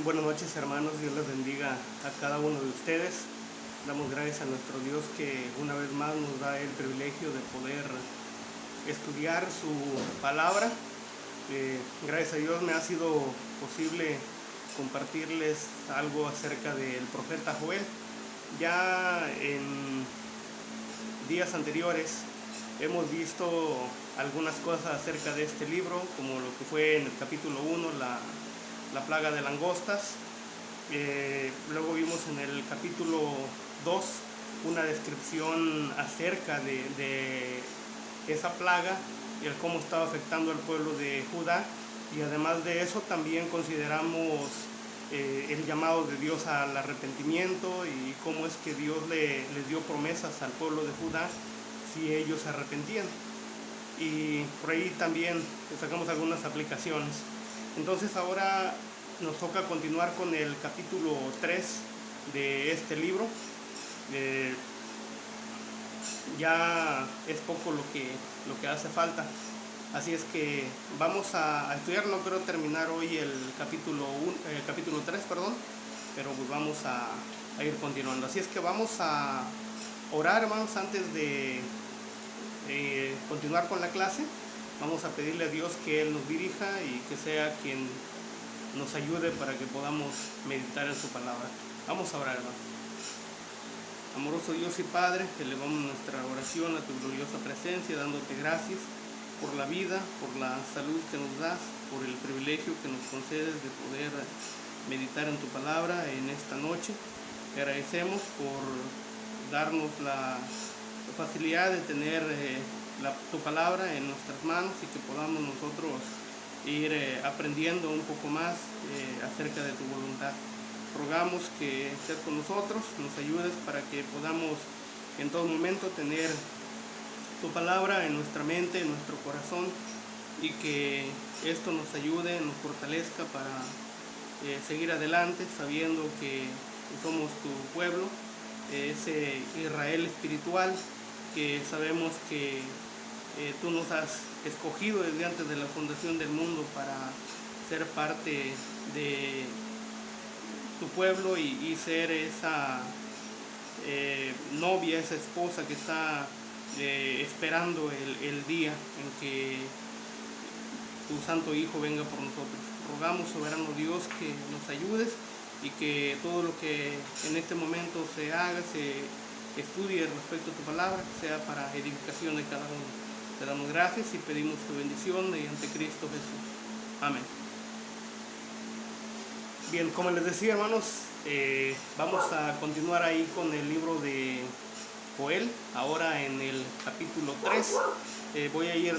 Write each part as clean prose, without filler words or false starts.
Buenas noches, hermanos, Dios les bendiga a cada uno de ustedes. Damos gracias a nuestro Dios que una vez más nos da el privilegio de poder estudiar su palabra. Gracias a Dios me ha sido posible compartirles algo acerca del profeta Joel. Ya en días anteriores hemos visto algunas cosas acerca de este libro, como lo que fue en el capítulo 1, la plaga de langostas. Luego vimos en el capítulo 2 una descripción acerca de esa plaga y el cómo estaba afectando al pueblo de Judá, y además de eso también consideramos el llamado de Dios al arrepentimiento y cómo es que Dios les dio promesas al pueblo de Judá si ellos se arrepentían, y por ahí también sacamos algunas aplicaciones. Entonces ahora nos toca continuar con el capítulo 3 de este libro. Ya es poco lo que hace falta, así es que vamos a estudiar. No quiero terminar hoy el capítulo 3, pero pues vamos a ir continuando. Así es que vamos a orar, hermanos, antes de continuar con la clase. Vamos a pedirle a Dios que Él nos dirija y que sea quien nos ayude para que podamos meditar en su palabra. Vamos a orar, hermano. Amoroso Dios y Padre, elevamos nuestra oración a tu gloriosa presencia, dándote gracias por la vida, por la salud que nos das, por el privilegio que nos concedes de poder meditar en tu palabra en esta noche. Te agradecemos por darnos la facilidad de tener tu palabra en nuestras manos y que podamos nosotros ir aprendiendo un poco más acerca de tu voluntad. Rogamos que estés con nosotros, nos ayudes para que podamos en todo momento tener tu palabra en nuestra mente, en nuestro corazón, y que esto nos ayude, nos fortalezca para seguir adelante, sabiendo que somos tu pueblo, ese Israel espiritual que sabemos que tú nos has escogido desde antes de la fundación del mundo para ser parte de tu pueblo y ser esa novia, esa esposa que está esperando el día en que tu santo Hijo venga por nosotros. Rogamos, soberano Dios, que nos ayudes y que todo lo que en este momento se haga, se estudie respecto a tu palabra, sea para edificación de cada uno. Te damos gracias y pedimos tu bendición mediante Cristo Jesús. Amén. Bien, como les decía, hermanos, vamos a continuar ahí con el libro de Joel, ahora en el capítulo 3. Voy a ir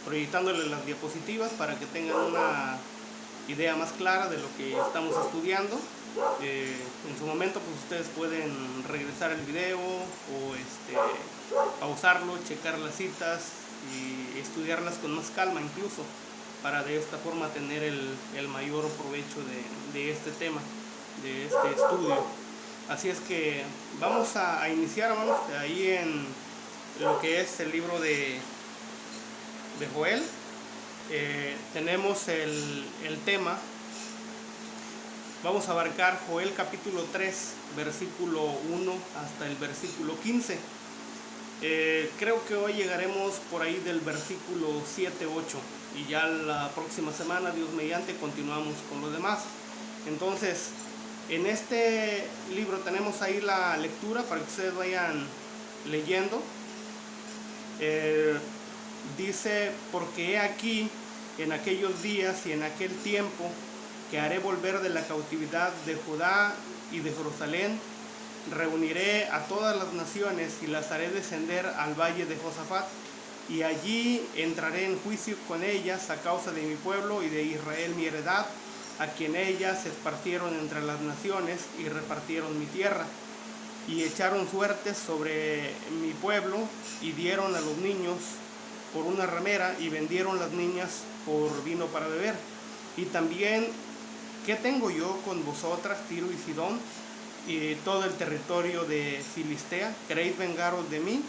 proyectándole las diapositivas para que tengan una idea más clara de lo que estamos estudiando. En su momento pues ustedes pueden regresar al video o pausarlo, checar las citas y estudiarlas con más calma incluso, para de esta forma tener el mayor provecho de este tema, de este estudio. Así es que vamos a iniciar, hermanos, ahí en lo que es el libro de Joel. Tenemos el tema. Vamos a abarcar Joel capítulo 3, versículo 1 hasta el versículo 15. Creo que hoy llegaremos por ahí del versículo 7-8 y ya la próxima semana, Dios mediante, continuamos con lo demás. Entonces, en este libro tenemos ahí la lectura para que ustedes vayan leyendo. Dice: porque he aquí en aquellos días y en aquel tiempo que haré volver de la cautividad de Judá y de Jerusalén, reuniré a todas las naciones y las haré descender al valle de Josafat, y allí entraré en juicio con ellas a causa de mi pueblo y de Israel mi heredad, a quien ellas se esparcieron entre las naciones y repartieron mi tierra, y echaron suertes sobre mi pueblo, y dieron a los niños por una ramera, y vendieron las niñas por vino para beber. Y también, ¿qué tengo yo con vosotras, Tiro y Sidón, y todo el territorio de Filistea? ¿Queréis vengaros de mí?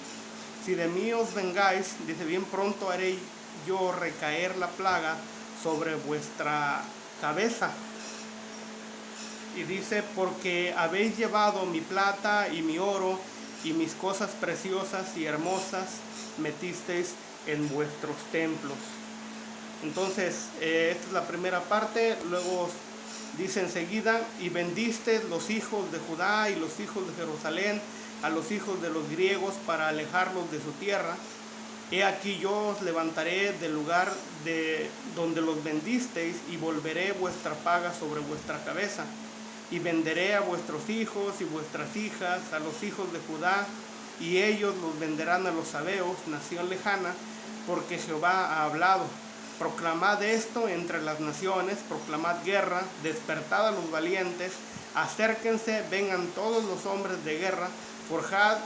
Si de mí os vengáis, dice, bien pronto haré yo recaer la plaga sobre vuestra cabeza. y dice: porque habéis llevado mi plata y mi oro y mis cosas preciosas y hermosas metisteis en vuestros templos. Entonces, esta es la primera parte. Luego dice enseguida: y vendiste los hijos de Judá y los hijos de Jerusalén a los hijos de los griegos para alejarlos de su tierra. He aquí yo os levantaré del lugar de donde los vendisteis y volveré vuestra paga sobre vuestra cabeza. Y venderé a vuestros hijos y vuestras hijas a los hijos de Judá, y ellos los venderán a los sabeos, nación lejana, porque Jehová ha hablado. Proclamad esto entre las naciones, proclamad guerra, despertad a los valientes, acérquense, vengan todos los hombres de guerra, forjad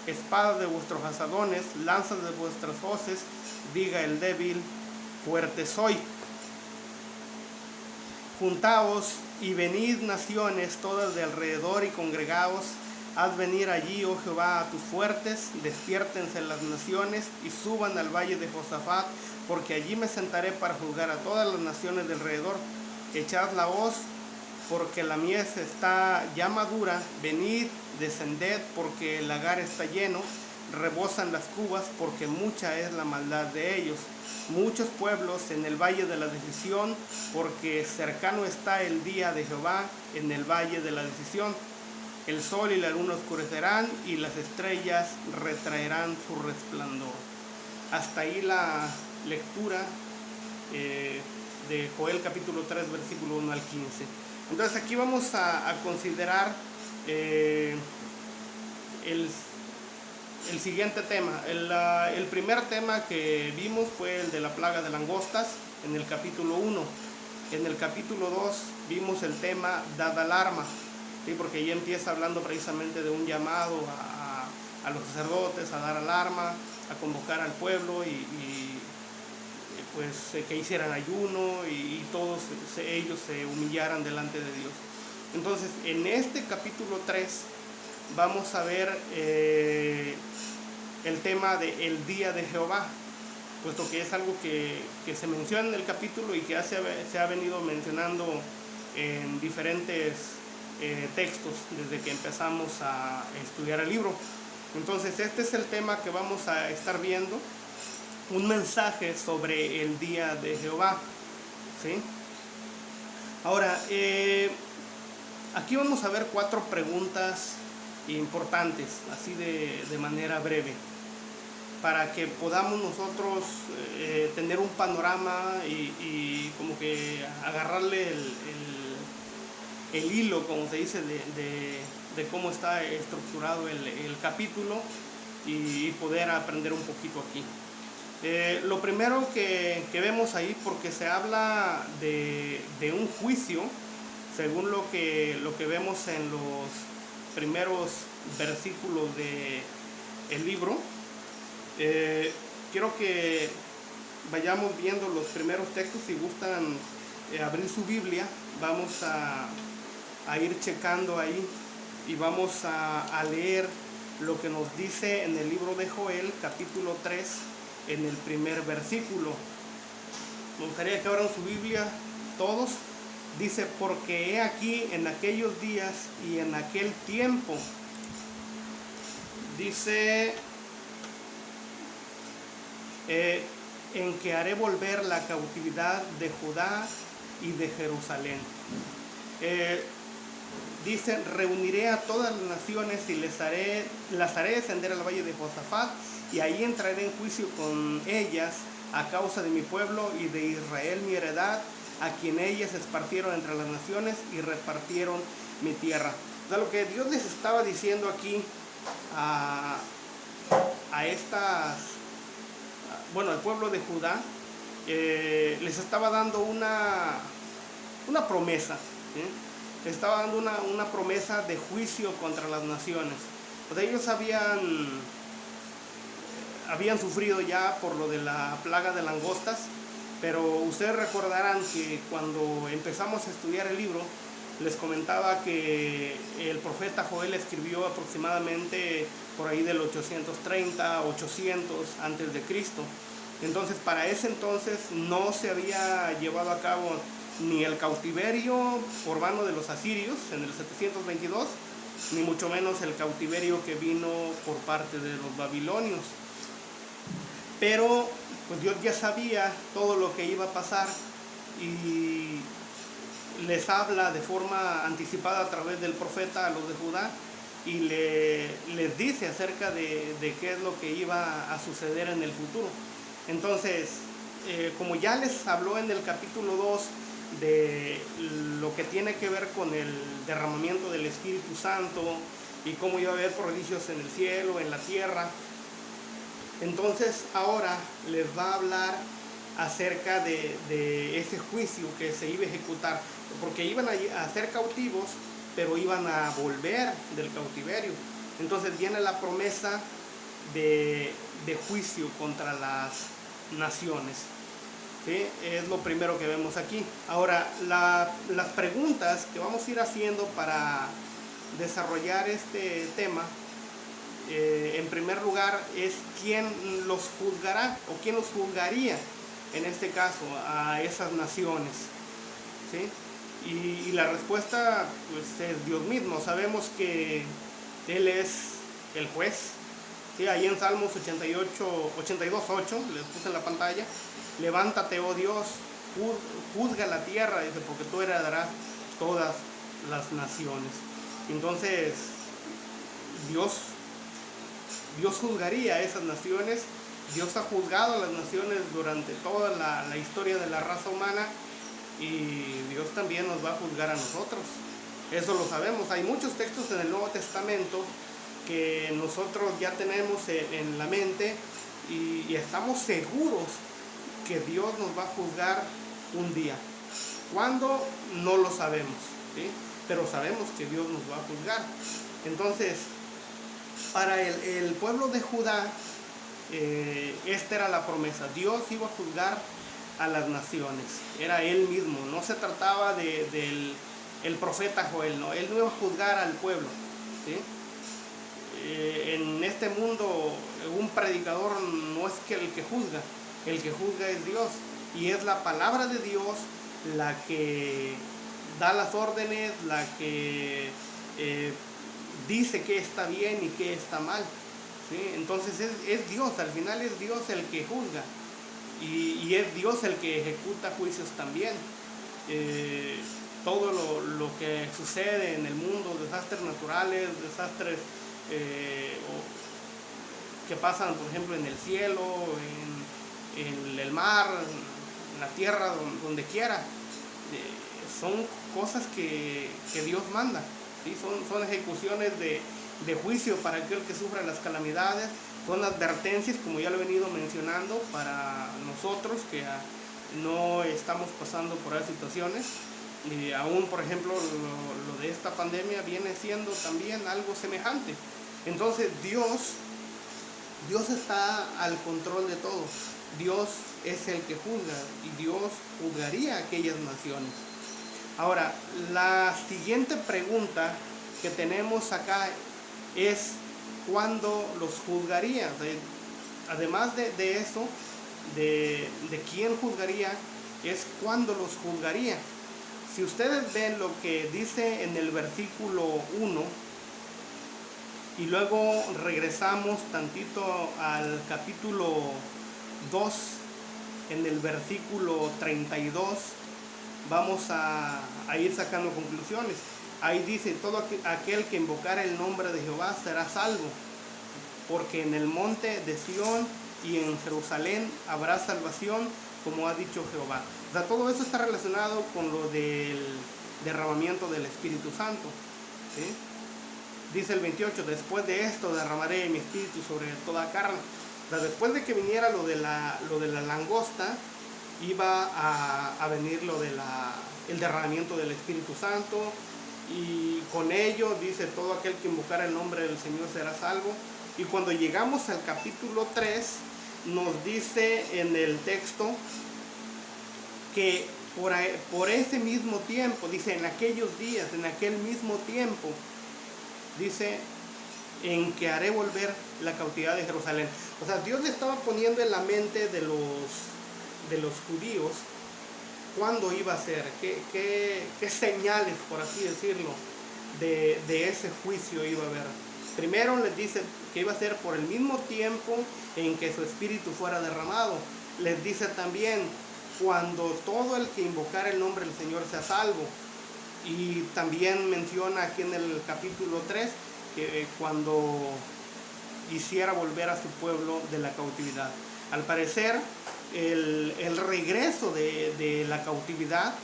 espadas de vuestros asadones, lanzas de vuestras hoces, diga el débil, fuerte soy. Juntaos y venid naciones todas de alrededor y congregaos, haz venir allí, oh Jehová, a tus fuertes, despiértense las naciones y suban al valle de Josafat, porque allí me sentaré para juzgar a todas las naciones de alrededor. Echad la hoz, porque la mies está ya madura, venid, descended, porque el lagar está lleno, rebosan las cubas, porque mucha es la maldad de ellos. Muchos pueblos en el valle de la decisión, porque cercano está el día de Jehová en el valle de la decisión. El sol y la luna oscurecerán y las estrellas retraerán su resplandor. Hasta ahí la lectura de Joel capítulo 3, versículo 1 al 15. Entonces aquí vamos a considerar el siguiente tema. El primer tema que vimos fue el de la plaga de langostas en el capítulo 1. En el capítulo 2 vimos el tema dad alarma, ¿sí? Porque ahí empieza hablando precisamente de un llamado a los sacerdotes a dar alarma, a convocar al pueblo y pues que hicieran ayuno y todos ellos se humillaran delante de Dios. Entonces, en este capítulo 3 vamos a ver el tema del día de Jehová, puesto que es algo que se menciona en el capítulo y que se ha venido mencionando en diferentes textos desde que empezamos a estudiar el libro. Entonces, este es el tema que vamos a estar viendo, un mensaje sobre el día de Jehová, ¿sí? Ahora, aquí vamos a ver 4 preguntas importantes, así de manera breve, para que podamos nosotros tener un panorama y como que agarrarle el hilo, como se dice, de cómo está estructurado el capítulo y poder aprender un poquito aquí. Lo primero que vemos ahí, porque se habla de un juicio, según lo que vemos en los primeros versículos del libro. Quiero que vayamos viendo los primeros textos. Si gustan abrir su Biblia, vamos a ir checando ahí y vamos a leer lo que nos dice en el libro de Joel, capítulo 3, en el primer versículo. Me gustaría que abran su Biblia todos. Dice: porque he aquí en aquellos días y en aquel tiempo, dice, en que haré volver la cautividad de Judá y de Jerusalén. Dice: reuniré a todas las naciones y las haré descender al valle de Josafat, y ahí entraré en juicio con ellas a causa de mi pueblo y de Israel mi heredad, a quien ellas esparcieron entre las naciones y repartieron mi tierra. O sea, lo que Dios les estaba diciendo aquí al pueblo de Judá, les estaba dando una promesa, ¿sí? Les estaba dando una promesa de juicio contra las naciones. O sea, ellos habían sufrido ya por lo de la plaga de langostas, pero ustedes recordarán que cuando empezamos a estudiar el libro, les comentaba que el profeta Joel escribió aproximadamente por ahí del 830, 800 antes de Cristo. Entonces, para ese entonces no se había llevado a cabo ni el cautiverio por mano de los asirios en el 722, ni mucho menos el cautiverio que vino por parte de los babilonios. Pero pues Dios ya sabía todo lo que iba a pasar y les habla de forma anticipada a través del profeta a los de Judá y les dice acerca de qué es lo que iba a suceder en el futuro. Entonces, como ya les habló en el capítulo 2 de lo que tiene que ver con el derramamiento del Espíritu Santo y cómo iba a haber prodigios en el cielo, en la tierra, entonces ahora les va a hablar acerca de ese juicio que se iba a ejecutar, porque iban a ser cautivos, pero iban a volver del cautiverio. Entonces viene la promesa de juicio contra las naciones. ¿Sí? Es lo primero que vemos aquí. Ahora, las preguntas que vamos a ir haciendo para desarrollar este tema, en primer lugar, es quién los juzgará o quién los juzgaría, en este caso, a esas naciones. ¿Sí? Y la respuesta pues, es Dios mismo. Sabemos que Él es el juez. ¿Sí? Ahí en Salmos 82:8, les puse en la pantalla: levántate, oh Dios, juzga la tierra, dice, porque tú heredarás todas las naciones. Entonces, Dios juzgaría a esas naciones. Dios ha juzgado a las naciones durante toda la historia de la raza humana, y Dios también nos va a juzgar a nosotros. Eso lo sabemos. Hay muchos textos en el Nuevo Testamento que nosotros ya tenemos en la mente y estamos seguros que Dios nos va a juzgar un día. ¿Cuándo? No lo sabemos, ¿sí? Pero sabemos que Dios nos va a juzgar. Entonces, para el pueblo de Judá, esta era la promesa. Dios iba a juzgar a las naciones. Era Él mismo. No se trataba del profeta Joel, no. Él no iba a juzgar al pueblo, ¿sí? En este mundo, un predicador no es que el que juzga. El que juzga es Dios. Y es la palabra de Dios la que da las órdenes, la que dice qué está bien y qué está mal. ¿Sí? Entonces es Dios, al final es Dios el que juzga. Y es Dios el que ejecuta juicios también. Todo lo que sucede en el mundo, desastres naturales, desastres que pasan, por ejemplo, en el cielo, en el mar, en la tierra, donde quiera, son cosas que Dios manda, ¿sí? Son ejecuciones de juicio para aquel que sufre las calamidades. Son advertencias, como ya lo he venido mencionando, para nosotros que no estamos pasando por esas situaciones. Y aún, por ejemplo, lo de esta pandemia viene siendo también algo semejante. Entonces Dios está al control de todo. Dios es el que juzga y Dios juzgaría a aquellas naciones. Ahora, la siguiente pregunta que tenemos acá es: ¿cuándo los juzgaría? Además de eso, de quién juzgaría, es cuándo los juzgaría. Si ustedes ven lo que dice en el versículo 1 y luego regresamos tantito al capítulo 2, en el versículo 32, vamos a ir sacando conclusiones. Ahí dice: todo aquel que invocara el nombre de Jehová será salvo, porque en el monte de Sión y en Jerusalén habrá salvación, como ha dicho Jehová. O sea, todo eso está relacionado con lo del derramamiento del Espíritu Santo, ¿sí? Dice el 28: después de esto derramaré mi espíritu sobre toda carne. O sea, después de que viniera lo de la langosta, iba a venir el derramamiento del Espíritu Santo, y con ello dice: todo aquel que invocara el nombre del Señor será salvo. Y cuando llegamos al capítulo 3, nos dice en el texto que por ese mismo tiempo, dice, en aquellos días, en aquel mismo tiempo, dice, en que haré volver la cautividad de Jerusalén. O sea, Dios le estaba poniendo en la mente de los judíos cuándo iba a ser, qué señales, por así decirlo, de ese juicio iba a haber. Primero les dice que iba a ser por el mismo tiempo en que su espíritu fuera derramado. Les dice también cuando todo el que invocara el nombre del Señor sea salvo. Y también menciona aquí en el capítulo 3 que cuando hiciera volver a su pueblo de la cautividad. Al parecer, el regreso de la cautividad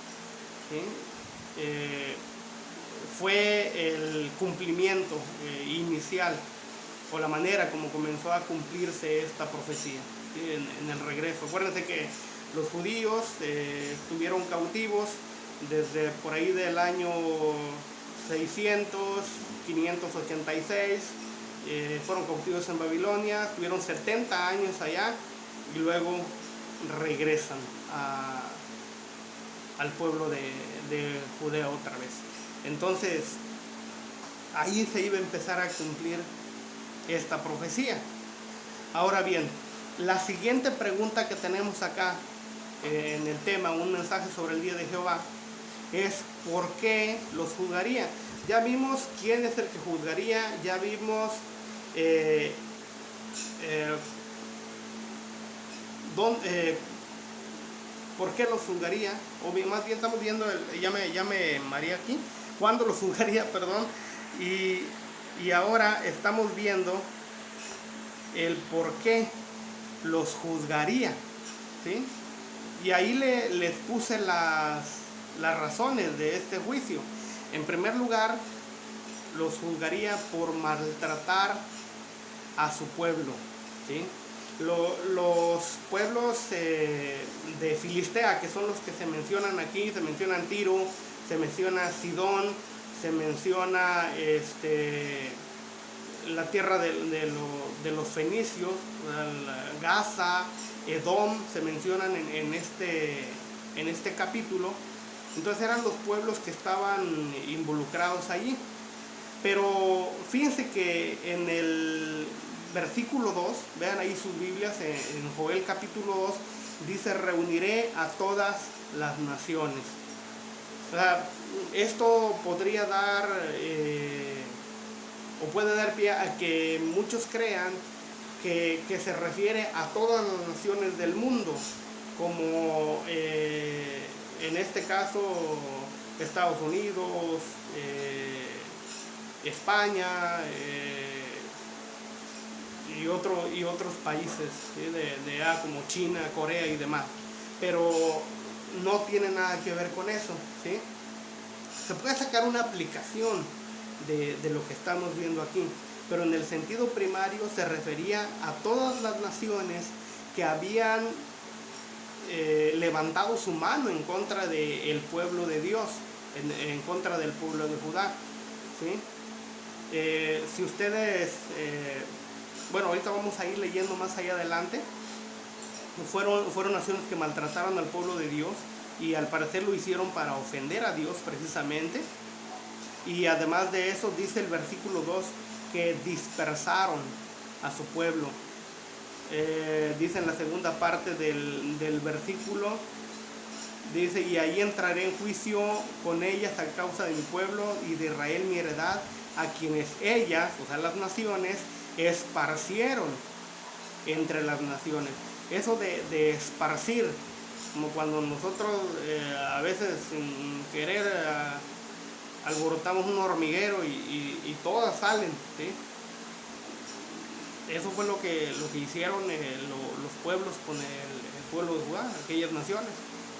fue el cumplimiento inicial, o la manera como comenzó a cumplirse esta profecía, ¿sí? En el regreso. Acuérdense que los judíos estuvieron cautivos desde por ahí del año 600, 586, fueron cautivos en Babilonia, estuvieron 70 años allá y luego regresan al pueblo de Judea otra vez. Entonces, ahí se iba a empezar a cumplir esta profecía. Ahora bien, la siguiente pregunta que tenemos acá en el tema, un mensaje sobre el día de Jehová, es ¿por qué los juzgaría? Ya vimos quién es el que juzgaría, ya vimos por qué los juzgaría, o más bien estamos viendo, ya me mareé aquí, cuándo los juzgaría, perdón, y ahora estamos viendo el por qué los juzgaría, ¿sí? Y ahí les puse las razones de este juicio. En primer lugar, los juzgaría por maltratar a su pueblo, ¿sí? Los pueblos de Filistea, que son los que se mencionan aquí, se mencionan Tiro, se menciona Sidón, se menciona la tierra de los fenicios, Gaza, Edom, se mencionan en este capítulo. Entonces eran los pueblos que estaban involucrados allí. Pero fíjense que en el versículo 2, vean ahí sus Biblias, en Joel capítulo 2, dice: reuniré a todas las naciones. O sea, esto podría dar, o puede dar pie a que muchos crean que se refiere a todas las naciones del mundo, como en este caso Estados Unidos, España y otros países, ¿sí? de como China, Corea y demás, pero no tiene nada que ver con eso, ¿sí? Se puede sacar una aplicación de lo que estamos viendo aquí, pero en el sentido primario se refería a todas las naciones que habían levantado su mano en contra del pueblo de Dios, en contra del pueblo de Judá, ¿sí? Si ustedes, bueno, ahorita vamos a ir leyendo más allá adelante, fueron naciones que maltrataron al pueblo de Dios y al parecer lo hicieron para ofender a Dios precisamente. Y además de eso dice el versículo 2 que dispersaron a su pueblo. Dice en la segunda parte del versículo, dice: y ahí entraré en juicio con ellas a causa de mi pueblo y de Israel mi heredad, a quienes ellas, o sea las naciones, esparcieron entre las naciones. Eso de esparcir, como cuando nosotros a veces sin querer alborotamos un hormiguero y todas salen, ¿sí? Eso fue lo que hicieron los pueblos con el pueblo de Judá, aquellas naciones,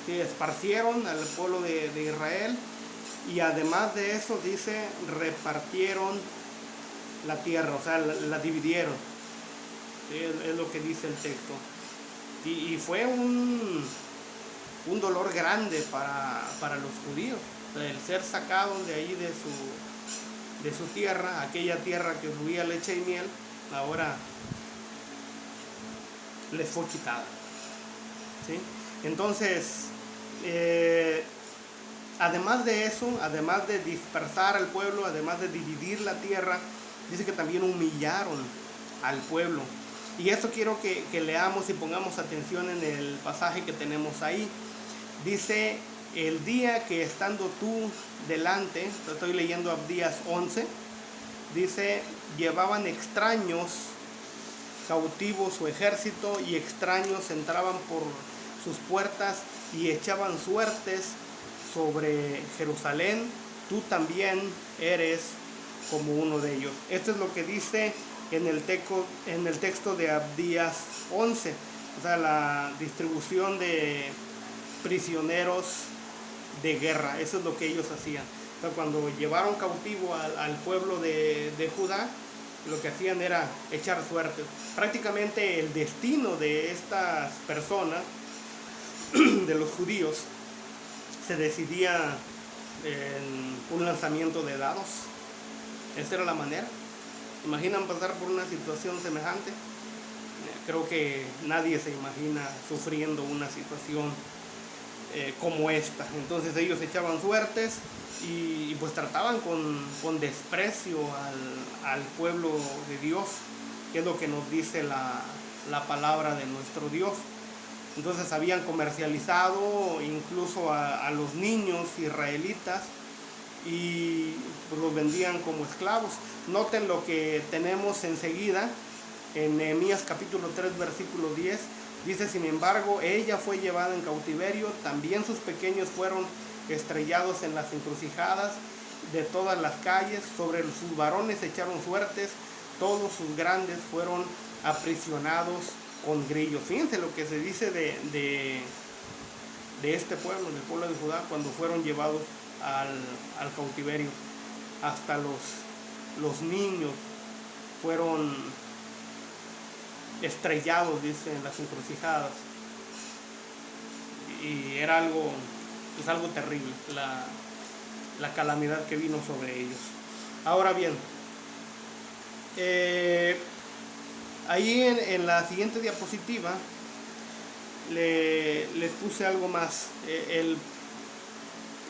¿sí? Esparcieron al pueblo de Israel, y además de eso dice, repartieron la tierra, o sea, la dividieron, ¿sí? Es lo que dice el texto. Y fue un dolor grande para los judíos, el ser sacados de ahí de su tierra, aquella tierra que fluía leche y miel, ahora les fue quitada, ¿sí? Entonces, además de eso, además de dispersar al pueblo, además de dividir la tierra, dice que también humillaron al pueblo. Y esto quiero que leamos y pongamos atención en el pasaje que tenemos ahí. dice: el día que estando tú delante, estoy leyendo Abdías 11, dice: llevaban extraños cautivos su ejército, y extraños entraban por sus puertas y echaban suertes sobre Jerusalén. Tú también eres como uno de ellos. Esto es lo que dice en el texto de Abdías 11, o sea, la distribución de prisioneros de guerra. Eso es lo que ellos hacían. O sea, cuando llevaron cautivo al pueblo de Judá, lo que hacían era echar suerte. Prácticamente el destino de estas personas, de los judíos, se decidía en un lanzamiento de dados. Esa era la manera. ¿Imaginan pasar por una situación semejante? Creo que nadie se imagina sufriendo una situación como esta. Entonces ellos echaban suertes y pues trataban con desprecio al pueblo de Dios, que es lo que nos dice la palabra de nuestro Dios. Entonces habían comercializado incluso a los niños israelitas y pues los vendían como esclavos. Noten lo que tenemos enseguida en Nehemías capítulo 3 versículo 10. Dice: sin embargo, ella fue llevada en cautiverio, también sus pequeños fueron estrellados en las encrucijadas de todas las calles, sobre sus varones echaron suertes, todos sus grandes fueron aprisionados con grillos. Fíjense lo que se dice de este pueblo, del pueblo de Judá, cuando fueron llevados al cautiverio. Hasta los niños fueron estrellados, dice, en las encrucijadas. Y era algo terrible, la calamidad que vino sobre ellos. Ahora bien, ahí en la siguiente diapositiva les puse algo más,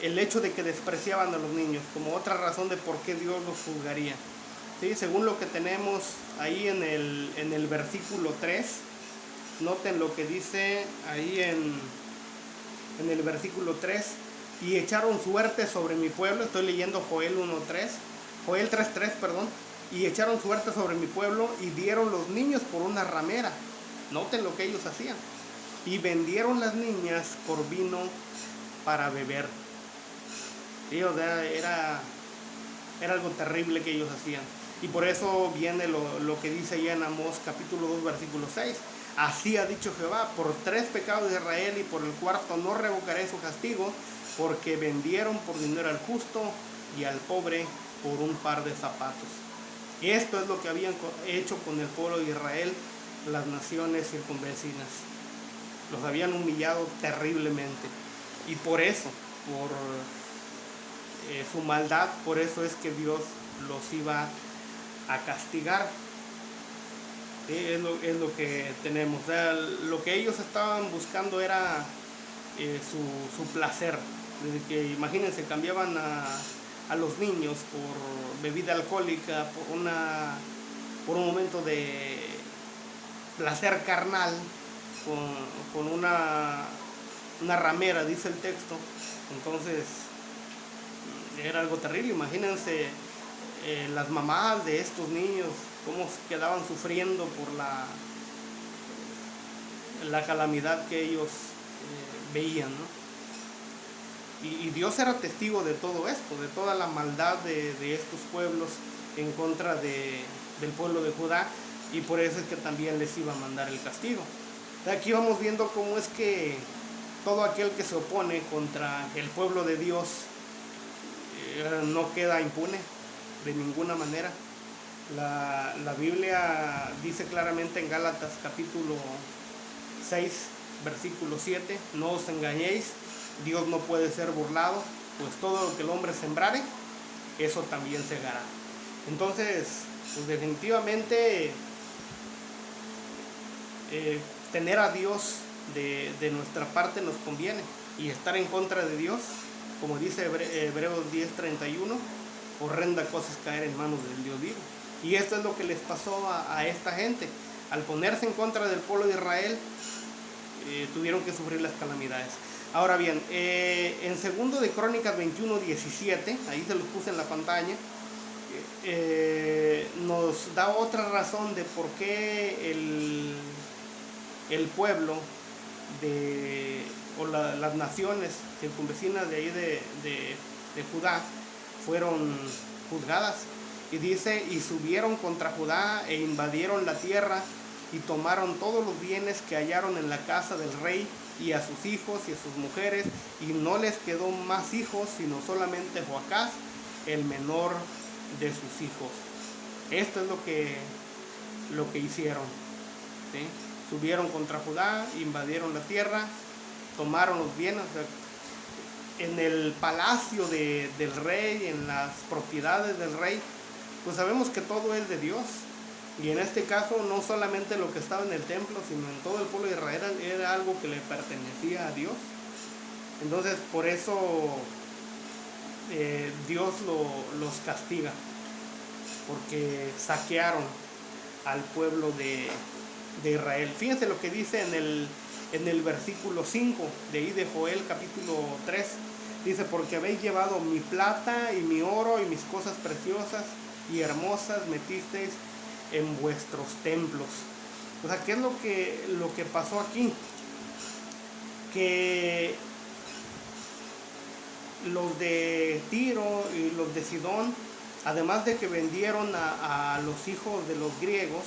el hecho de que despreciaban a los niños como otra razón de por qué Dios los juzgaría. ¿Sí? Según lo que tenemos ahí en el versículo 3, noten lo que dice ahí en el versículo 3: y echaron suerte sobre mi pueblo. Estoy leyendo Joel 3:3, perdón. Y echaron suerte sobre mi pueblo y dieron los niños por una ramera. Noten lo que ellos hacían. Y vendieron las niñas por vino para beber. Sí, o sea, era algo terrible que ellos hacían. Y por eso viene lo que dice ya en Amós capítulo 2 versículo 6. Así ha dicho Jehová: por 3 pecados de Israel, y por el cuarto no revocaré su castigo, porque vendieron por dinero al justo y al pobre por un par de zapatos. Y esto es lo que habían hecho con el pueblo de Israel las naciones circunvecinas. Los habían humillado terriblemente. Y por eso, por su maldad, por eso es que Dios los iba a castigar. ¿Sí? Es lo que tenemos. O sea, lo que ellos estaban buscando era su placer. Desde que, imagínense, cambiaban a los niños por bebida alcohólica, por un momento de placer carnal, con una ramera, dice el texto. Entonces era algo terrible. Imagínense las mamás de estos niños cómo quedaban sufriendo por la calamidad que ellos veían, ¿no? Y Dios era testigo de todo esto, de toda la maldad de estos pueblos en contra del pueblo de Judá, y por eso es que también les iba a mandar el castigo. Aquí vamos viendo cómo es que todo aquel que se opone contra el pueblo de Dios no queda impune de ninguna manera. La Biblia dice claramente en Gálatas capítulo 6 versículo 7: no os engañéis, Dios no puede ser burlado, pues todo lo que el hombre sembrare, eso también segará. Entonces, pues definitivamente tener a Dios de nuestra parte nos conviene, y estar en contra de Dios, como dice Hebreos 10:31, horrenda cosa es caer en manos del Dios vivo. Y esto es lo que les pasó a esta gente. Al ponerse en contra del pueblo de Israel, tuvieron que sufrir las calamidades. Ahora bien, en segundo de Crónicas 21:17, ahí se los puse en la pantalla, nos da otra razón de por qué el pueblo las naciones circunvecinas de ahí de Judá fueron juzgadas. Y dice, y subieron contra Judá e invadieron la tierra y tomaron todos los bienes que hallaron en la casa del rey y a sus hijos y a sus mujeres, y no les quedó más hijos, sino solamente Joacás, el menor de sus hijos. Esto es lo que hicieron, ¿sí? Subieron contra Judá, invadieron la tierra, tomaron los bienes. O sea, en el palacio del rey, en las propiedades del rey, pues sabemos que todo es de Dios. Y en este caso no solamente lo que estaba en el templo, sino en todo el pueblo de Israel era algo que le pertenecía a Dios. Entonces por eso Dios los castiga, porque saquearon al pueblo de Israel. Fíjense lo que dice en el versículo 5 de ahí de Joel capítulo 3. Dice, porque habéis llevado mi plata y mi oro y mis cosas preciosas y hermosas metisteis en vuestros templos. O sea, ¿qué es lo que pasó aquí? Que los de Tiro y los de Sidón, además de que vendieron a los hijos de los griegos,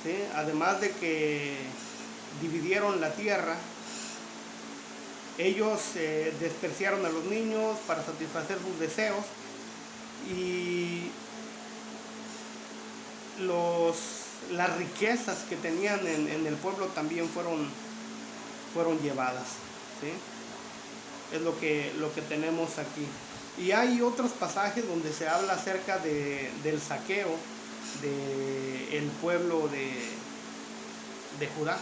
¿sí? Además de que dividieron la tierra, ellos despreciaron a los niños para satisfacer sus deseos, y las riquezas que tenían en el pueblo también fueron llevadas, ¿sí? Es lo que tenemos aquí. Y hay otros pasajes donde se habla acerca del saqueo del pueblo de Judá,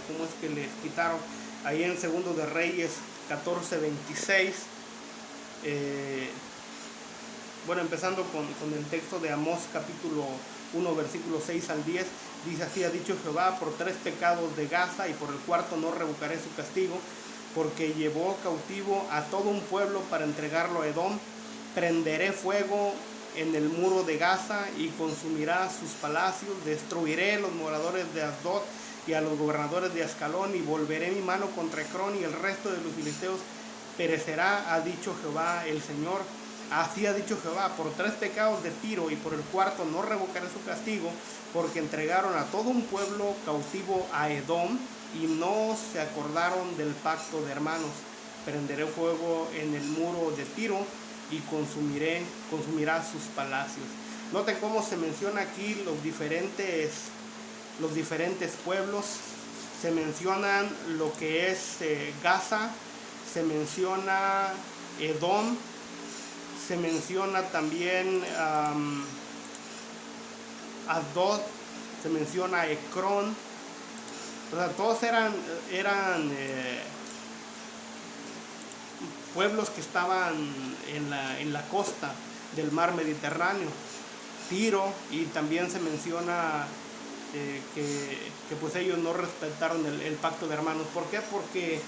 cómo es que les quitaron. Ahí en Segundo de Reyes 14:26, bueno, empezando con el texto de Amós capítulo 1 versículos 6 al 10, dice, así ha dicho Jehová, por 3 pecados de Gaza y por el cuarto no revocaré su castigo, porque llevó cautivo a todo un pueblo para entregarlo a Edom. Prenderé fuego en el muro de Gaza y consumirá sus palacios, destruiré los moradores de Asdod y a los gobernadores de Ascalón, y volveré mi mano contra Ecrón, y el resto de los filisteos perecerá, ha dicho Jehová el Señor. Así ha dicho Jehová, por 3 pecados de Tiro y por el cuarto no revocaré su castigo, porque entregaron a todo un pueblo cautivo a Edom y no se acordaron del pacto de hermanos. Prenderé fuego en el muro de Tiro y consumirá sus palacios. Noten cómo se menciona aquí los diferentes pueblos. Se mencionan lo que es Gaza, se menciona Edom, se menciona también Asdod, se menciona Ecrón. O sea, todos eran pueblos que estaban en la costa del mar Mediterráneo. Tiro, y también se menciona que pues ellos no respetaron el pacto de hermanos. ¿Por qué? Porque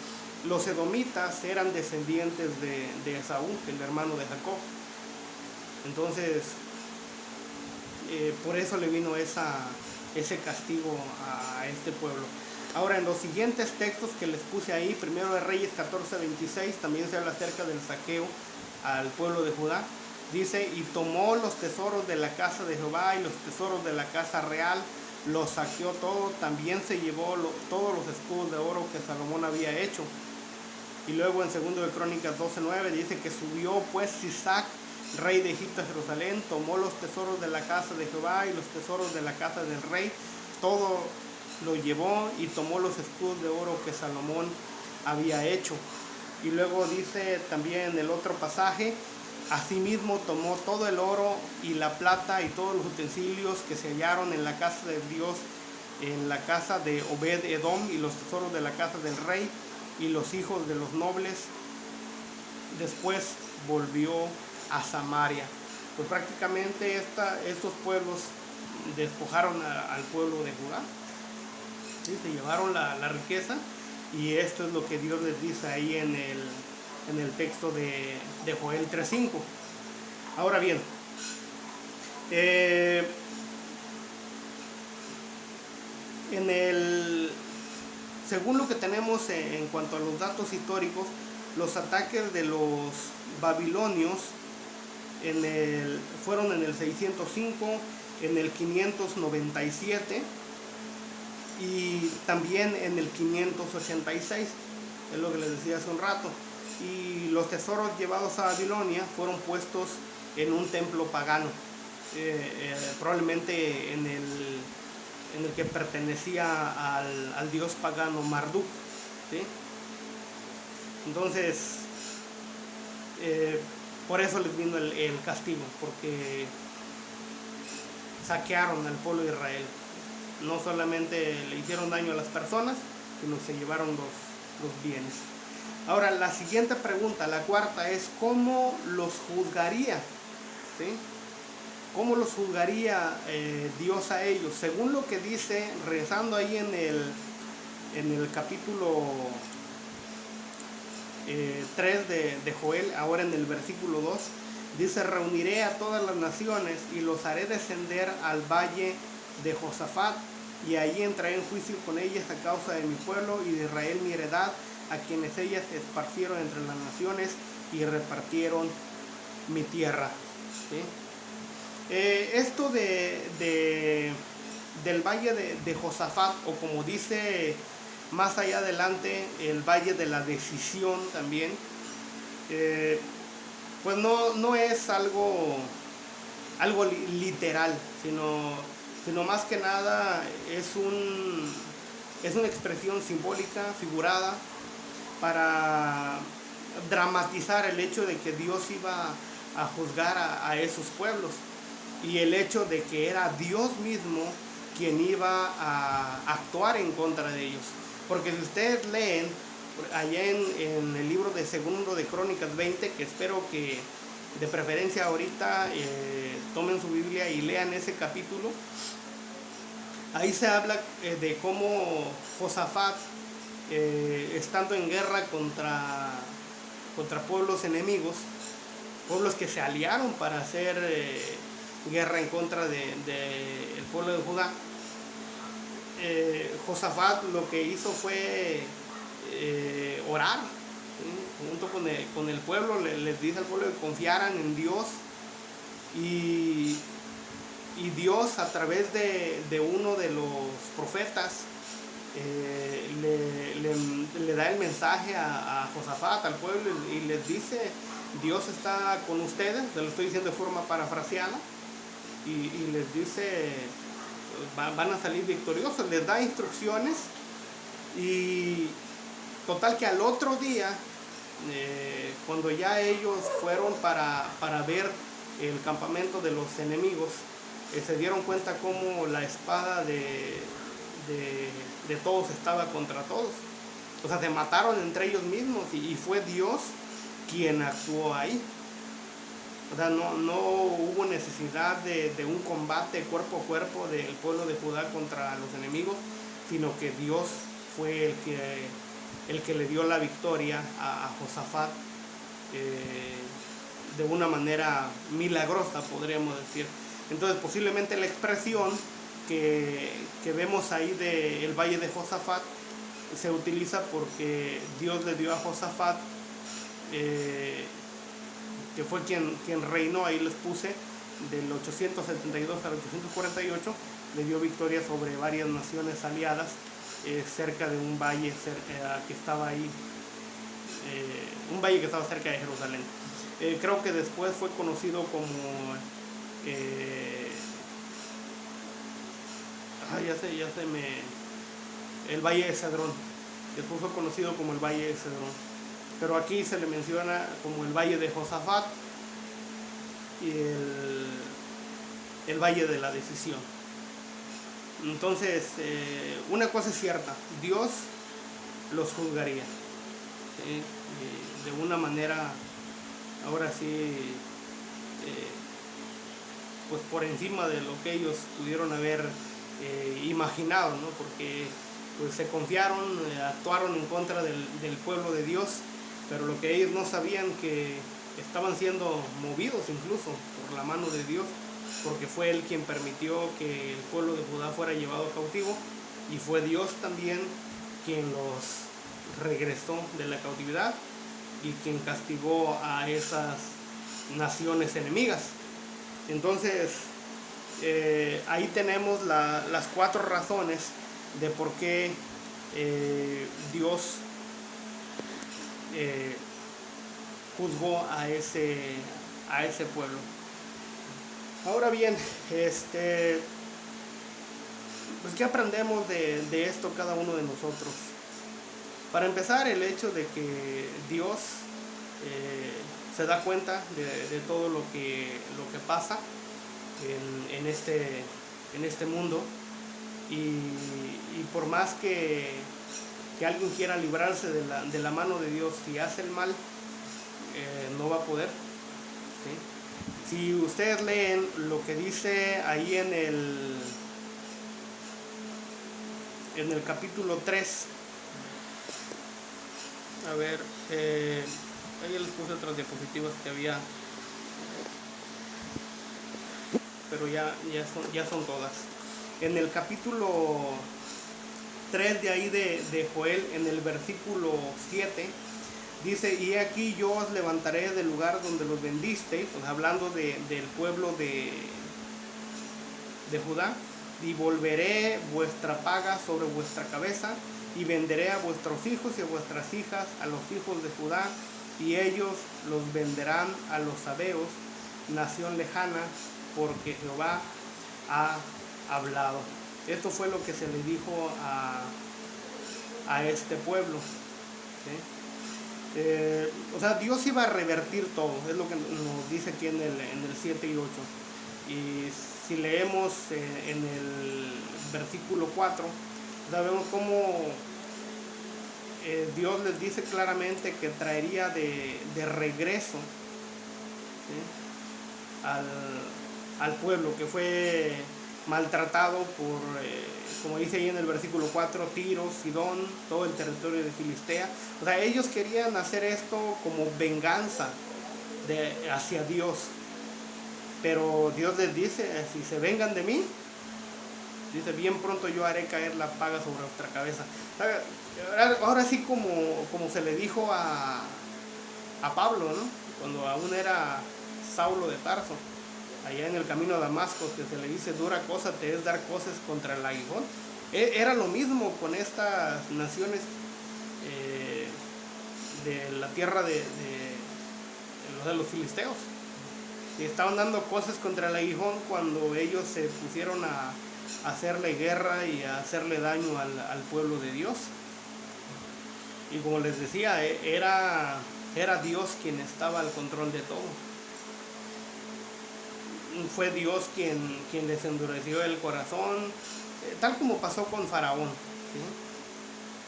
los edomitas eran descendientes de Esaú, el hermano de Jacob. Entonces, por eso le vino ese castigo a este pueblo. Ahora, en los siguientes textos que les puse ahí, primero de Reyes 14:26, también se habla acerca del saqueo al pueblo de Judá. Dice, y tomó los tesoros de la casa de Jehová y los tesoros de la casa real, los saqueó todo, también se llevó todos los escudos de oro que Salomón había hecho. Y luego en 2 de Crónicas 12:9 dice que subió pues Sisac, rey de Egipto, a Jerusalén, tomó los tesoros de la casa de Jehová y los tesoros de la casa del rey, todo lo llevó, y tomó los escudos de oro que Salomón había hecho. Y luego dice también en el otro pasaje, asimismo tomó todo el oro y la plata y todos los utensilios que se hallaron en la casa de Dios, en la casa de Obed Edom, y los tesoros de la casa del rey y los hijos de los nobles. Después volvió a Samaria. Pues prácticamente estos pueblos despojaron al pueblo de Judá, ¿sí? Se llevaron la riqueza, Y esto es lo que Dios les dice ahí en el texto de Joel 3:5. Ahora bien, según lo que tenemos en cuanto a los datos históricos, los ataques de los babilonios fueron en el 605, en el 597 y también en el 586, es lo que les decía hace un rato. Y los tesoros llevados a Babilonia fueron puestos en un templo pagano, probablemente en el que pertenecía al dios pagano Marduk, ¿sí? Entonces, por eso les vino el castigo, porque saquearon al pueblo de Israel. No solamente le hicieron daño a las personas, sino se llevaron los bienes. Ahora, la siguiente pregunta, la cuarta, es ¿cómo los juzgaría? ¿Sí? ¿Cómo los juzgaría Dios a ellos? Según lo que dice, regresando ahí en el capítulo 3 de Joel, ahora en el versículo 2, dice: reuniré a todas las naciones y los haré descender al valle de Josafat, y allí entraré en juicio con ellas a causa de mi pueblo y de Israel mi heredad, a quienes ellas esparcieron entre las naciones y repartieron mi tierra. ¿Sí? Esto del valle de Josafat, o como dice más allá adelante, el valle de la decisión también, pues no es algo literal, sino más que nada es una expresión simbólica, figurada, para dramatizar el hecho de que Dios iba a juzgar a esos pueblos, y el hecho de que era Dios mismo quien iba a actuar en contra de ellos. Porque si ustedes leen allá en el libro de Segundo de Crónicas 20, que espero que de preferencia ahorita tomen su Biblia y lean ese capítulo, ahí se habla de cómo Josafat, estando en guerra contra pueblos enemigos, pueblos que se aliaron para hacer guerra en contra del pueblo de Judá, Josafat lo que hizo fue orar, ¿sí? Junto con el pueblo, les dice al pueblo que confiaran en Dios, y Dios, a través de uno de los profetas, le da el mensaje a Josafat, al pueblo, y les dice: Dios está con ustedes. Se lo estoy diciendo de forma parafraseada, y les dice: van a salir victoriosos. Les da instrucciones, y total que al otro día, cuando ya ellos fueron para ver el campamento de los enemigos, se dieron cuenta cómo la espada de todos estaba contra todos. O sea, se mataron entre ellos mismos, y fue Dios quien actuó ahí. O sea, no hubo necesidad de un combate cuerpo a cuerpo del pueblo de Judá contra los enemigos, sino que Dios fue el que le dio la victoria a Josafat, de una manera milagrosa, podríamos decir. Entonces, posiblemente la expresión que vemos ahí del valle de Josafat se utiliza porque Dios le dio a Josafat, que fue quien reinó, ahí les puse, del 872 al 848, le dio victoria sobre varias naciones aliadas, cerca de un valle que estaba ahí, un valle que estaba cerca de Jerusalén. Creo que después fue conocido como el Valle de Cedrón. Después fue conocido como el Valle de Cedrón, pero aquí se le menciona como el Valle de Josafat y el Valle de la Decisión. Entonces, una cosa es cierta: Dios los juzgaría, ¿sí? De una manera, ahora sí, pues por encima de lo que ellos pudieron haber imaginado, ¿no? Porque pues se confiaron, actuaron en contra del pueblo de Dios, pero lo que ellos no sabían que estaban siendo movidos incluso por la mano de Dios, porque fue Él quien permitió que el pueblo de Judá fuera llevado cautivo, y fue Dios también quien los regresó de la cautividad y quien castigó a esas naciones enemigas. Entonces, ahí tenemos las 4 razones de por qué Dios juzgó a ese pueblo. Ahora bien, pues ¿qué aprendemos de esto cada uno de nosotros? Para empezar, el hecho de que Dios se da cuenta de todo lo que pasa en este mundo, y por más que alguien quiera librarse de la mano de Dios, si hace el mal, no va a poder, ¿sí? Si ustedes leen lo que dice ahí en el capítulo 3, a ver, ahí les puse otras diapositivas que había, pero ya son todas. En el capítulo 3 de ahí de Joel, en el versículo 7, dice: y aquí yo os levantaré del lugar donde los vendisteis, pues hablando del pueblo de Judá, y volveré vuestra paga sobre vuestra cabeza, y venderé a vuestros hijos y a vuestras hijas a los hijos de Judá, y ellos los venderán a los sabeos, nación lejana, porque Jehová ha hablado. Esto fue lo que se le dijo a este pueblo, ¿sí? O sea, Dios iba a revertir todo, es lo que nos dice aquí en el 7 y 8. Y si leemos en el versículo 4, sabemos cómo Dios les dice claramente que traería de regreso, ¿sí?, al pueblo que fue maltratado por, como dice ahí en el versículo 4, Tiro, Sidón, todo el territorio de Filistea. O sea, ellos querían hacer esto como venganza hacia Dios, pero Dios les dice: si se vengan de mí, dice, bien pronto yo haré caer la paga sobre vuestra cabeza. Ahora sí, como se le dijo a Pablo, ¿no?, cuando aún era Saulo de Tarso, allá en el camino a Damasco, que se le dice: dura cosa te es dar cosas contra el aguijón. Era lo mismo con estas naciones de la tierra de los filisteos, y estaban dando cosas contra el aguijón cuando ellos se pusieron a hacerle guerra y a hacerle daño al pueblo de Dios. Y como les decía, era Dios quien estaba al control de todo. Fue Dios quien les endureció el corazón, tal como pasó con Faraón, ¿sí?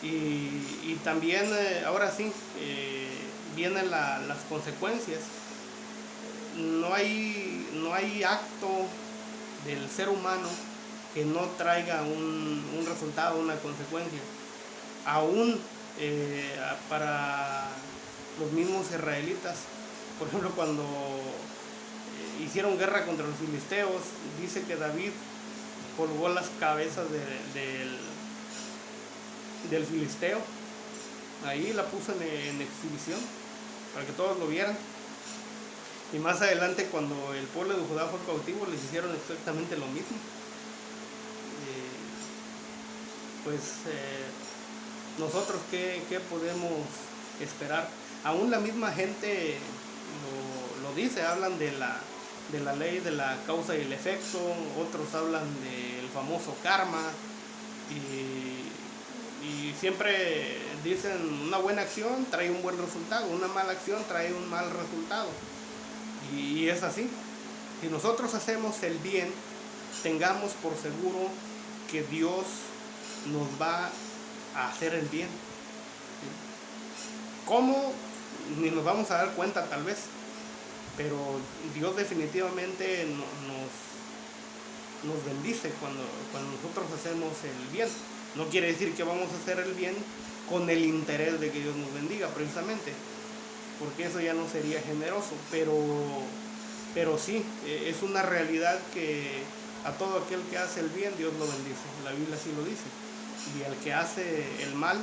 Y también ahora sí vienen las consecuencias. No hay acto del ser humano que no traiga un resultado, una consecuencia. Aún para los mismos israelitas, por ejemplo, cuando hicieron guerra contra los filisteos, dice que David colgó las cabezas del filisteo, ahí la puso en exhibición para que todos lo vieran. Y más adelante, cuando el pueblo de Judá fue cautivo, les hicieron exactamente lo mismo. Nosotros ¿qué podemos esperar? Aún la misma gente lo dice, hablan de la ley de la causa y el efecto, otros hablan del famoso karma, y siempre dicen: una buena acción trae un buen resultado, una mala acción trae un mal resultado. Y es así. Si nosotros hacemos el bien, tengamos por seguro que Dios nos va a hacer el bien. ¿Cómo? Ni nos vamos a dar cuenta tal vez, pero Dios definitivamente nos bendice cuando nosotros hacemos el bien. No quiere decir que vamos a hacer el bien con el interés de que Dios nos bendiga, precisamente, porque eso ya no sería generoso, pero sí, es una realidad que a todo aquel que hace el bien, Dios lo bendice. La Biblia sí lo dice. Y al que hace el mal,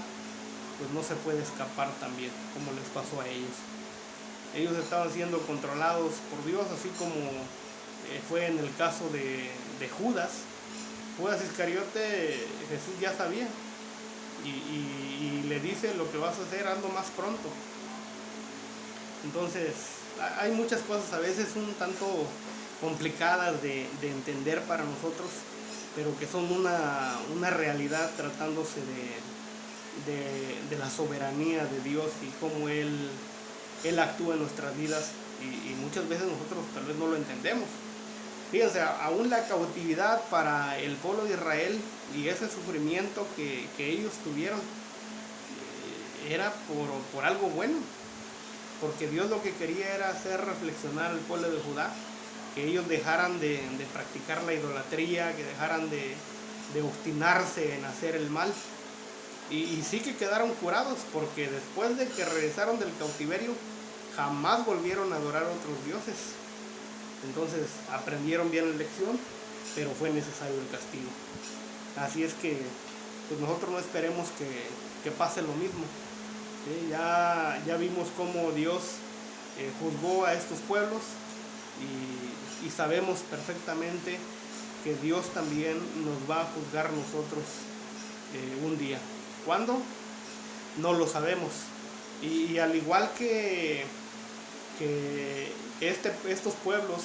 pues no se puede escapar también, como les pasó a ellos. Ellos estaban siendo controlados por Dios, así como fue en el caso de Judas. Judas Iscariote, Jesús ya sabía. Y le dice: lo que vas a hacer, hazlo más pronto. Entonces, hay muchas cosas a veces un tanto complicadas de entender para nosotros, pero que son una realidad tratándose de la soberanía de Dios y cómo Él actúa en nuestras vidas, y muchas veces nosotros tal vez no lo entendemos. Fíjense, aún la cautividad para el pueblo de Israel y ese sufrimiento que ellos tuvieron era por algo bueno, porque Dios lo que quería era hacer reflexionar al pueblo de Judá, que ellos dejaran de practicar la idolatría, que dejaran de obstinarse en hacer el mal. Y sí que quedaron curados, porque después de que regresaron del cautiverio, jamás volvieron a adorar a otros dioses. Entonces aprendieron bien la lección, pero fue necesario el castigo. Así es que pues nosotros no esperemos que pase lo mismo. ¿Sí? Ya vimos cómo Dios juzgó a estos pueblos, y sabemos perfectamente que Dios también nos va a juzgar nosotros un día. ¿Cuándo? No lo sabemos. Y al igual que estos pueblos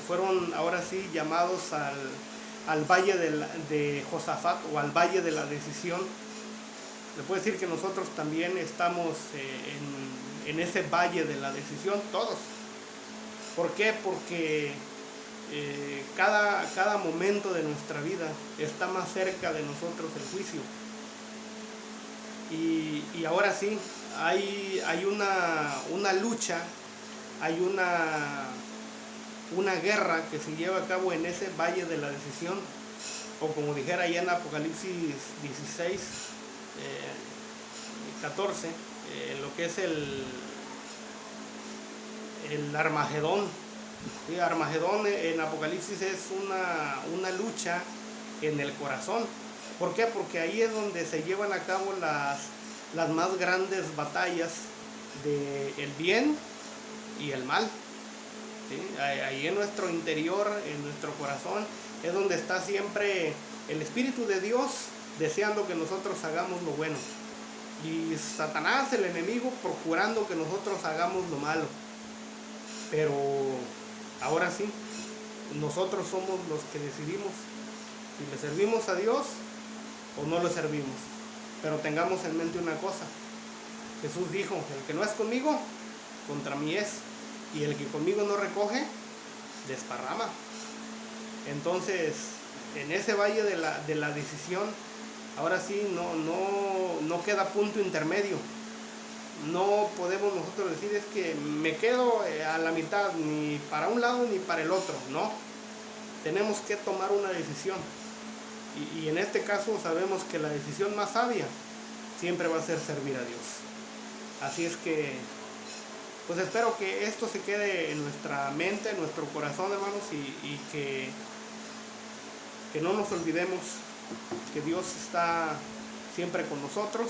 fueron ahora sí llamados al valle de Josafat, o al valle de la decisión, le puedo decir que nosotros también estamos en ese valle de la decisión, todos. ¿Por qué? Porque cada momento de nuestra vida está más cerca de nosotros el juicio. Y ahora sí, hay una lucha, hay una guerra que se lleva a cabo en ese valle de la decisión, o como dijera allá en Apocalipsis 16, 14, lo que es el Armagedón. ¿Sí? Armagedón en Apocalipsis es una lucha en el corazón. ¿Por qué? Porque ahí es donde se llevan a cabo las más grandes batallas del bien y el mal. ¿Sí? Ahí en nuestro interior, en nuestro corazón, es donde está siempre el Espíritu de Dios deseando que nosotros hagamos lo bueno, y Satanás, el enemigo, procurando que nosotros hagamos lo malo. Pero ahora sí, nosotros somos los que decidimos si le servimos a Dios o no le servimos. Pero tengamos en mente una cosa: Jesús dijo: el que no es conmigo, contra mí es, y el que conmigo no recoge, desparrama. Entonces, en ese valle de la decisión, ahora sí no queda punto intermedio. No podemos nosotros decir: es que me quedo a la mitad, ni para un lado ni para el otro. No, tenemos que tomar una decisión, y en este caso sabemos que la decisión más sabia siempre va a ser servir a Dios. Así es que pues espero que esto se quede en nuestra mente, en nuestro corazón, hermanos, y que no nos olvidemos que Dios está siempre con nosotros,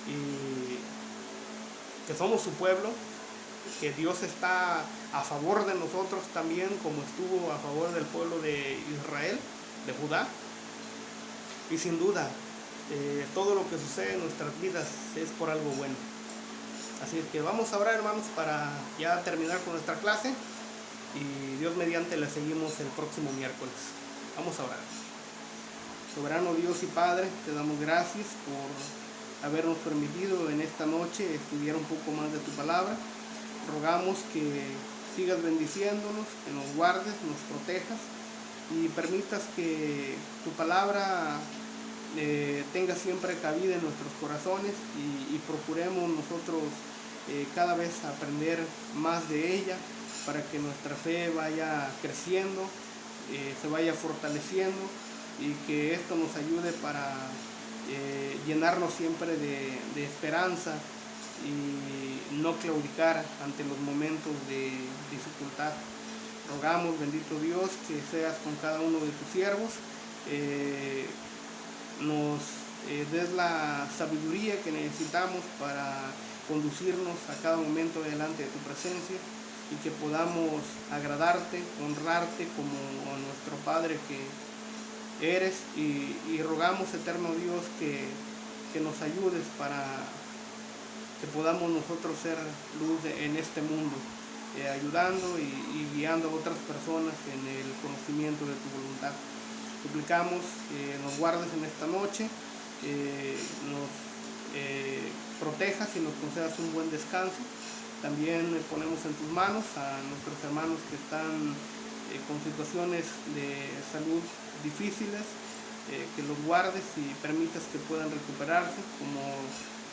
y que somos su pueblo, que Dios está a favor de nosotros también, como estuvo a favor del pueblo de Israel, de Judá. Y sin duda, todo lo que sucede en nuestras vidas es por algo bueno. Así es que vamos a orar, hermanos, para ya terminar con nuestra clase, y Dios mediante le seguimos el próximo miércoles. Vamos a orar. Soberano Dios y Padre, te damos gracias por habernos permitido en esta noche estudiar un poco más de tu palabra. Rogamos que sigas bendiciéndonos, que nos guardes, nos protejas, y permitas que tu palabra tenga siempre cabida en nuestros corazones, y procuremos nosotros cada vez aprender más de ella, para que nuestra fe vaya creciendo, se vaya fortaleciendo, y que esto nos ayude para llenarnos siempre de esperanza y no claudicar ante los momentos de dificultad. Rogamos, bendito Dios, que seas con cada uno de tus siervos, nos des la sabiduría que necesitamos para conducirnos a cada momento delante de tu presencia y que podamos agradarte, honrarte como nuestro Padre que eres, y rogamos, eterno Dios, que nos ayudes para que podamos nosotros ser luz en este mundo, ayudando y guiando a otras personas en el conocimiento de tu voluntad. Suplicamos que nos guardes en esta noche, nos protejas y nos concedas un buen descanso. También ponemos en tus manos a nuestros hermanos que están con situaciones de salud difíciles, que los guardes y permitas que puedan recuperarse, como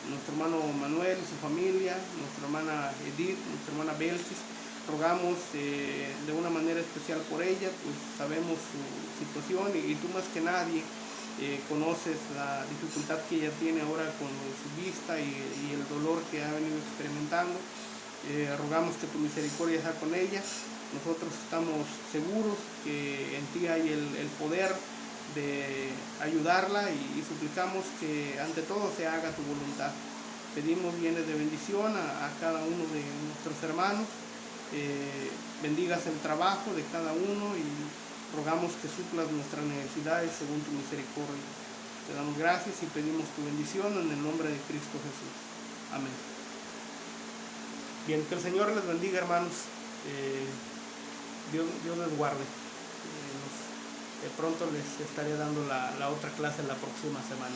nuestro hermano Manuel y su familia, nuestra hermana Edith, nuestra hermana Belkis. Rogamos de una manera especial por ella, pues sabemos su situación y tú más que nadie conoces la dificultad que ella tiene ahora con su vista y el dolor que ha venido experimentando. Rogamos que tu misericordia sea con ella. Nosotros estamos seguros que en ti hay el poder de ayudarla y suplicamos que ante todo se haga tu voluntad. Pedimos bienes de bendición a cada uno de nuestros hermanos. Bendigas el trabajo de cada uno y rogamos que suplas nuestras necesidades según tu misericordia. Te damos gracias y pedimos tu bendición en el nombre de Cristo Jesús. Amén. Bien, que el Señor les bendiga, hermanos. Dios les guarde. Pronto les estaré dando la otra clase la próxima semana.